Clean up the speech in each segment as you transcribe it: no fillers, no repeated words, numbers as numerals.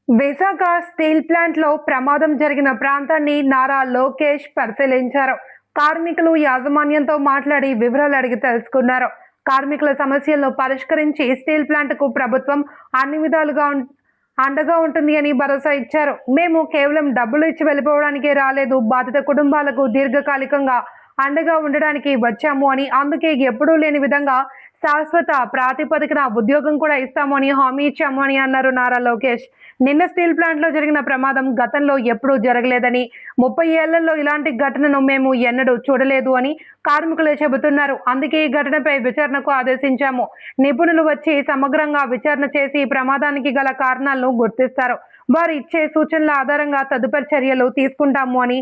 Visakha steel ప్లాంట్లో ప్రమాదం జరిగిన ప్రాంతాన్ని నారా లోకేష్ పరిశీలించారు. కార్మికులు యాజమాన్యంతో మాట్లాడి వివరాలు అడిగి తెలుసుకున్నారు. కార్మికుల సమస్యలను పరిష్కరించి స్టీల్ ప్లాంట్కు ప్రభుత్వం అన్ని విధాలుగా అండగా ఉంటుంది అని భరోసా ఇచ్చారు. మేము కేవలం డబ్బులు ఇచ్చి వెళ్ళిపోవడానికే రాలేదు, బాధిత కుటుంబాలకు దీర్ఘకాలికంగా అండగా ఉండడానికి వచ్చాము అని, అందుకే ఎప్పుడూ లేని విధంగా శాశ్వత ప్రాతిపదికన ఉద్యోగం కూడా ఇస్తాము అని హామీ ఇచ్చాము అని అన్నారు నారా లోకేష్. నిన్న స్టీల్ ప్లాంట్ లో జరిగిన ప్రమాదం గతంలో ఎప్పుడూ జరగలేదని, 30 ఏళ్లలో ఇలాంటి ఘటనను మేము ఎన్నడూ చూడలేదు అని కార్మికులే చెబుతున్నారు. అందుకే ఈ ఘటనపై విచారణకు ఆదేశించాము. నిపుణులు వచ్చి సమగ్రంగా విచారణ చేసి ప్రమాదానికి గల కారణాలను గుర్తిస్తారు. వారు ఇచ్చే సూచనల ఆధారంగా తదుపరి చర్యలు తీసుకుంటాము అని,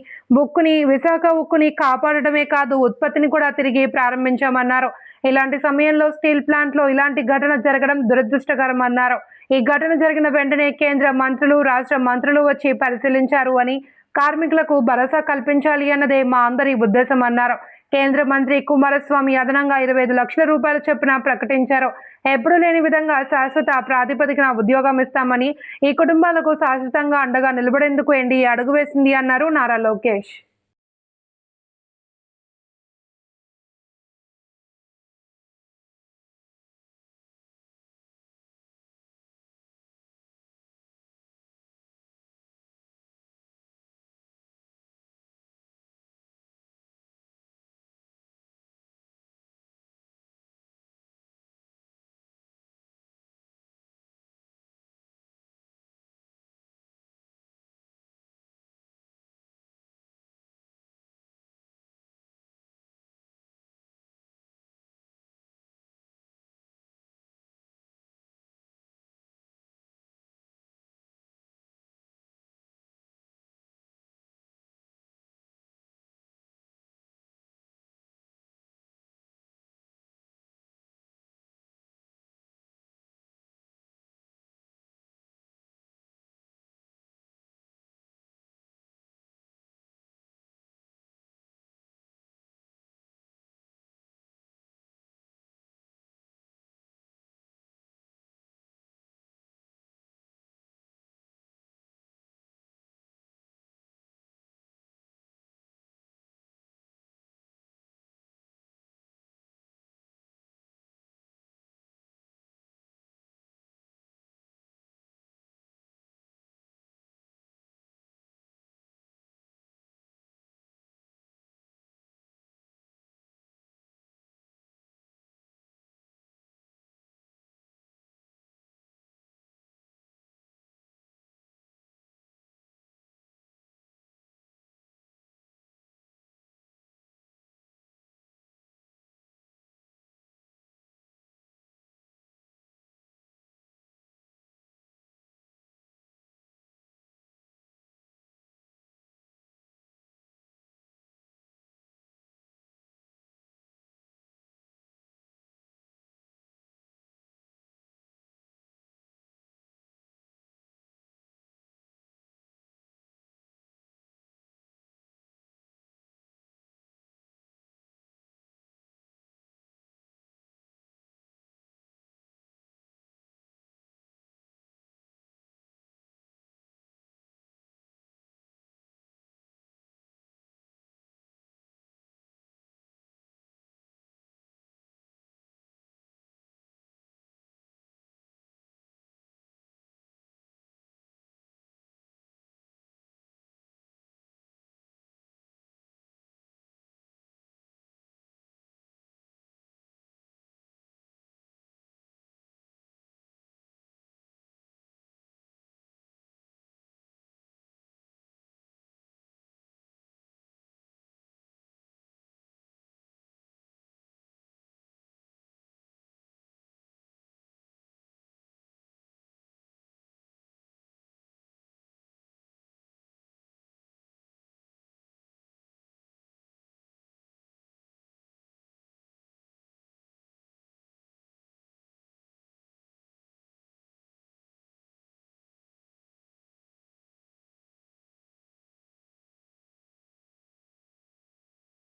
విశాఖ ఉక్కుని కాపాడటమే కాదు, ఉత్పత్తిని కూడా తిరిగి ప్రారంభించామన్నారు. ఇలాంటి సమయంలో స్టీల్ ప్లాంట్ లో ఇలాంటి ఘటన జరగడం దురదృష్టకరం అన్నారు. ఈ ఘటన జరిగిన వెంటనే కేంద్ర మంత్రులు, రాష్ట్ర మంత్రులు వచ్చి పరిశీలించారు అని, కార్మికులకు భరోసా కల్పించాలి అన్నదే మా అందరి ఉద్దేశం అన్నారు. కేంద్ర మంత్రి కుమారస్వామి అదనంగా 25 లక్షల రూపాయల చొప్పున ప్రకటించారు. ఎప్పుడూ లేని విధంగా శాశ్వత ప్రాతిపదికన ఉద్యోగం ఇస్తామని, ఈ కుటుంబాలకు శాశ్వతంగా అండగా నిలబడేందుకు ఎన్డీఏ అడుగు వేసింది అన్నారు నారా లోకేష్.